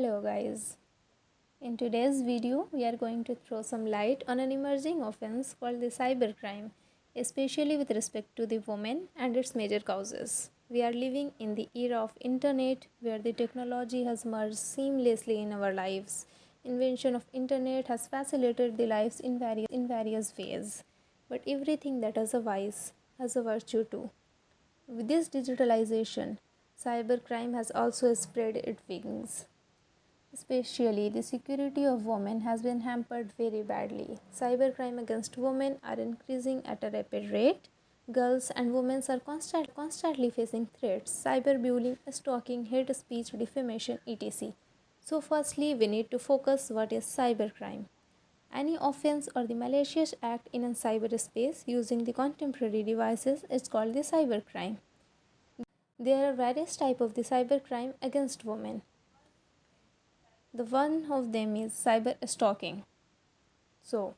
Hello guys. In today's video, we are going to throw some light on an emerging offense called the cybercrime, especially with respect to the woman and its major causes. We are living in the era of internet where the technology has merged seamlessly in our lives. Invention of internet has facilitated the lives in various ways, but everything that has a vice has a virtue too. With this digitalization, cybercrime has also spread its wings. Especially, the security of women has been hampered very badly. Cybercrime against women are increasing at a rapid rate. Girls and women are constantly facing threats, cyberbullying, stalking, hate speech, defamation, etc. So, firstly, we need to focus what is cybercrime. Any offense or the malicious act in a cyberspace using the contemporary devices is called the cybercrime. There are various types of the cybercrime against women. The one of them is cyber stalking. So,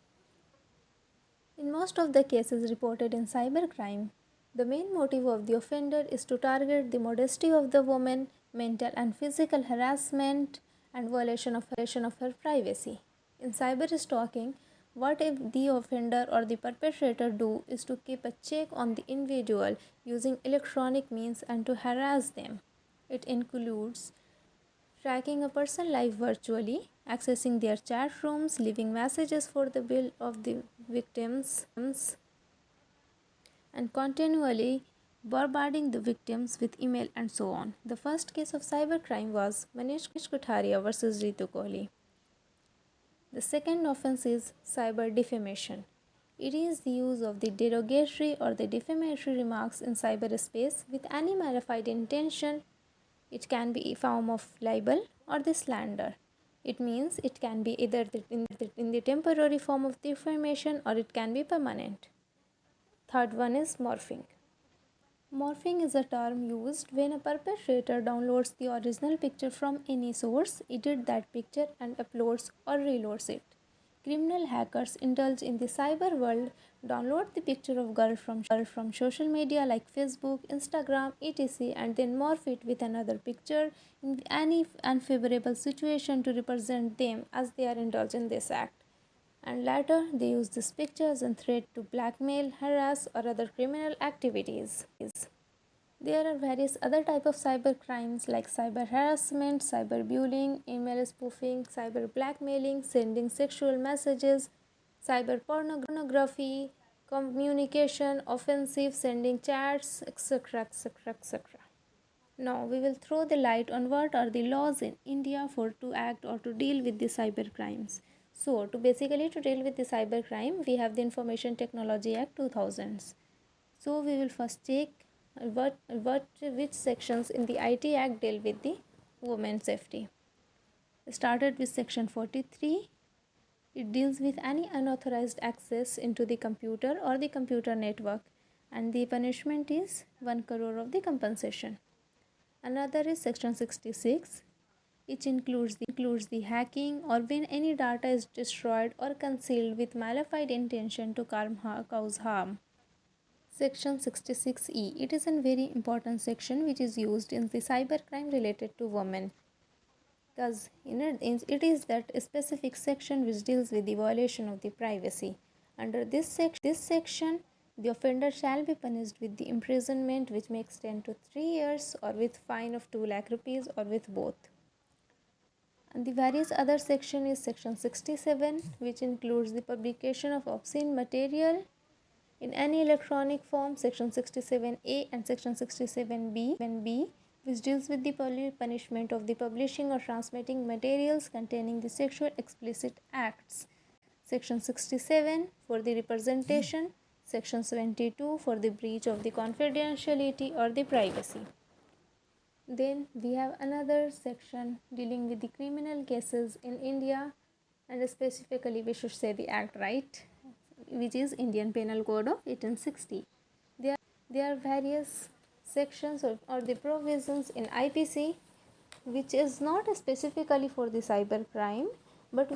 in most of the cases reported in cybercrime, the main motive of the offender is to target the modesty of the woman, mental and physical harassment, and violation of her privacy. In cyber stalking, what if the offender or the perpetrator do is to keep a check on the individual using electronic means and to harass them. It includes tracking a person's life virtually, accessing their chat rooms, leaving messages for the bill of the victims, and continually bombarding the victims with email and so on. The first case of cybercrime was Manish Kothari versus Ritu Kohli. The second offense is cyber defamation. It is the use of the derogatory or the defamatory remarks in cyberspace with any malified intention. It can be a form of libel or the slander. It means it can be either in the temporary form of defamation or it can be permanent. Third one is morphing. Morphing is a term used when a perpetrator downloads the original picture from any source, edits that picture and uploads or reloads it. Criminal hackers indulge in the cyber world, download the picture of girl from social media like Facebook, Instagram, etc. and then morph it with another picture in any unfavorable situation to represent them as they are indulged in this act. And later, they use these pictures and threat to blackmail, harass, or other criminal activities. There are various other types of cyber crimes like cyber harassment, cyberbullying, email spoofing, cyber blackmailing, sending sexual messages, cyber pornography, communication offensive, sending chats, etc. etc. etc. Now we will throw the light on what are the laws in India for to act or to deal with the cyber crimes. So to deal with the cyber crime, we have the Information Technology Act 2000s. So we will first check which sections in the IT Act deal with the women's safety. Started with section 43. It deals with any unauthorized access into the computer or the computer network, and the punishment is 1 crore of the compensation. Another is section 66, which includes the hacking or when any data is destroyed or concealed with malified intention to cause harm. Section 66E. It is a very important section which is used in the cybercrime related to women, because it is that specific section which deals with the violation of the privacy. Under this section, the offender shall be punished with the imprisonment which may extend to 3 years or with fine of 2 lakh rupees or with both. And the various other section is section 67, which includes the publication of obscene material in any electronic form, section 67A and section 67B, which deals with the punishment of the publishing or transmitting materials containing the sexual explicit acts. Section 67 for the representation, section 72 for the breach of the confidentiality or the privacy. Then we have another section dealing with the criminal cases in India, and specifically we should say the act, right, which is Indian Penal Code of 1860. There are various sections or the provisions in IPC which is not specifically for the cyber crime, but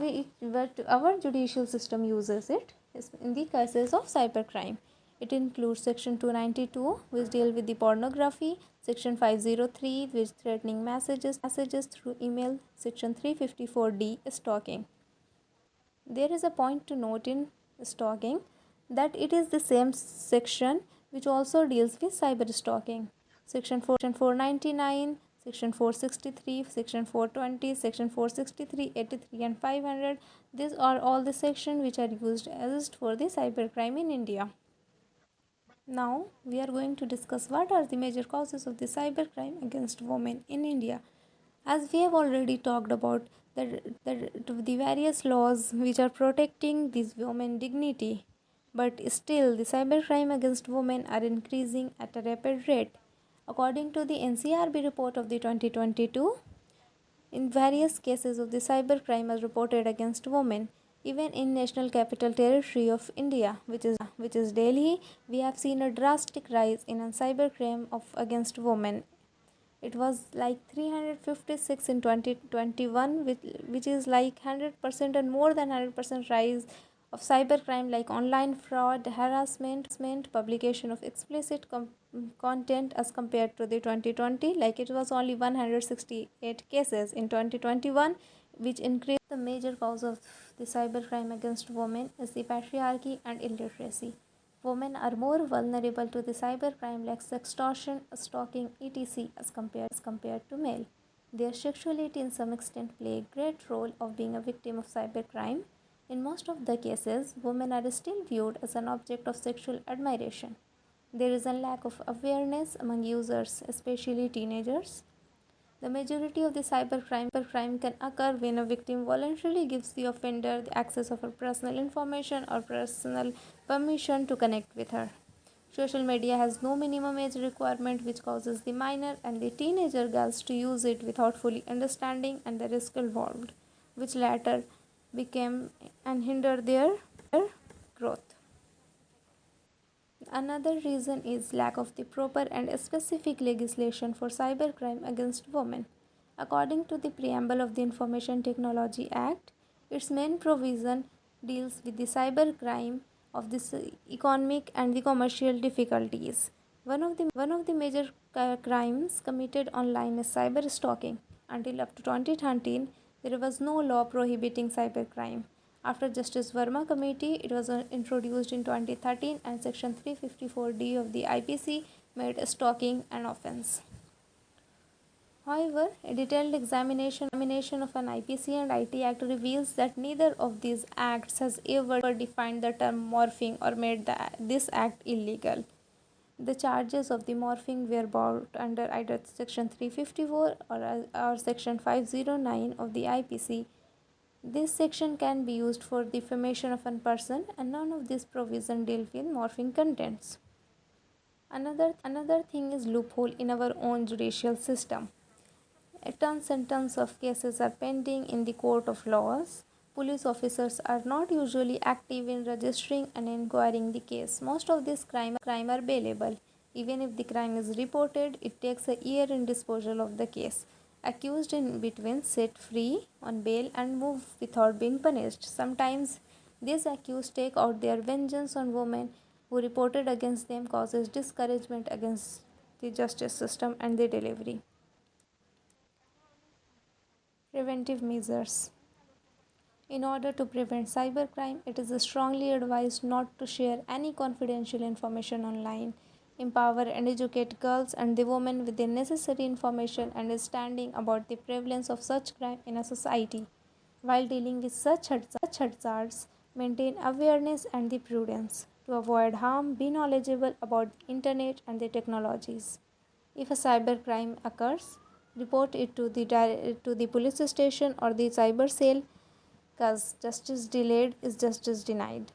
our judicial system uses it in the cases of cyber crime. It includes Section 292, which deal with the pornography, Section 503, which threatening messages through email, Section 354D, stalking. There is a point to note in stalking that it is the same section which also deals with cyber stalking. Section 499, Section 463, Section 420, Section 463, 83 and 500. These are all the sections which are used for the cybercrime in India. Now we are going to discuss what are the major causes of the cybercrime against women in India. As we have already talked about the various laws which are protecting these women dignity, but still the cybercrime against women are increasing at a rapid rate. According to the NCRB report of the 2022, in various cases of the cybercrime as reported against women, even in National Capital Territory of India, which is Delhi, we have seen a drastic rise in cybercrime against women. It was like 356 in 2021, which is like 100% and more than 100% rise of cybercrime like online fraud, harassment, publication of explicit content as compared to the 2020. Like it was only 168 cases in 2021, which increased. The major cause of the cybercrime against women is the patriarchy and illiteracy. Women are more vulnerable to the cybercrime like sextortion, stalking, etc. as compared to male. Their sexuality in some extent play a great role of being a victim of cybercrime. In most of the cases, women are still viewed as an object of sexual admiration. There is a lack of awareness among users, especially teenagers. The majority of the cybercrime can occur when a victim voluntarily gives the offender the access of her personal information or personal permission to connect with her. Social media has no minimum age requirement, which causes the minor and the teenager girls to use it without fully understanding and the risk involved, which latter became and hinder their growth. Another reason is lack of the proper and specific legislation for cybercrime against women. According to the preamble of the Information Technology Act, its main provision deals with the cybercrime of this economic and the commercial difficulties. One of the major crimes committed online is cyber stalking. Until up to 2013, there was no law prohibiting cybercrime. After Justice Verma Committee, it was introduced in 2013 and Section 354D of the IPC made stalking an offence. However, a detailed examination of an IPC and IT Act reveals that neither of these acts has ever defined the term morphing or made this act illegal. The charges of the morphing were brought under either Section 354 or Section 509 of the IPC. This section can be used for defamation of a person, and none of these provisions deal with morphing contents. Another thing is loophole in our own judicial system. Tons and tons of cases are pending in the court of laws. Police officers are not usually active in registering and inquiring the case. Most of these crime are bailable. Even if the crime is reported, it takes a year in disposal of the case. Accused in between set free on bail and move without being punished. Sometimes these accused take out their vengeance on women who reported against them, causes discouragement against the justice system and the delivery. Preventive measures. In order to prevent cybercrime, it is strongly advised not to share any confidential information online. Empower and educate girls and the women with the necessary information and understanding about the prevalence of such crime in a society. While dealing with such hazards, maintain awareness and the prudence. To avoid harm, be knowledgeable about the internet and the technologies. If a cybercrime occurs, report it to the police station or the cyber cell, because justice delayed is justice denied.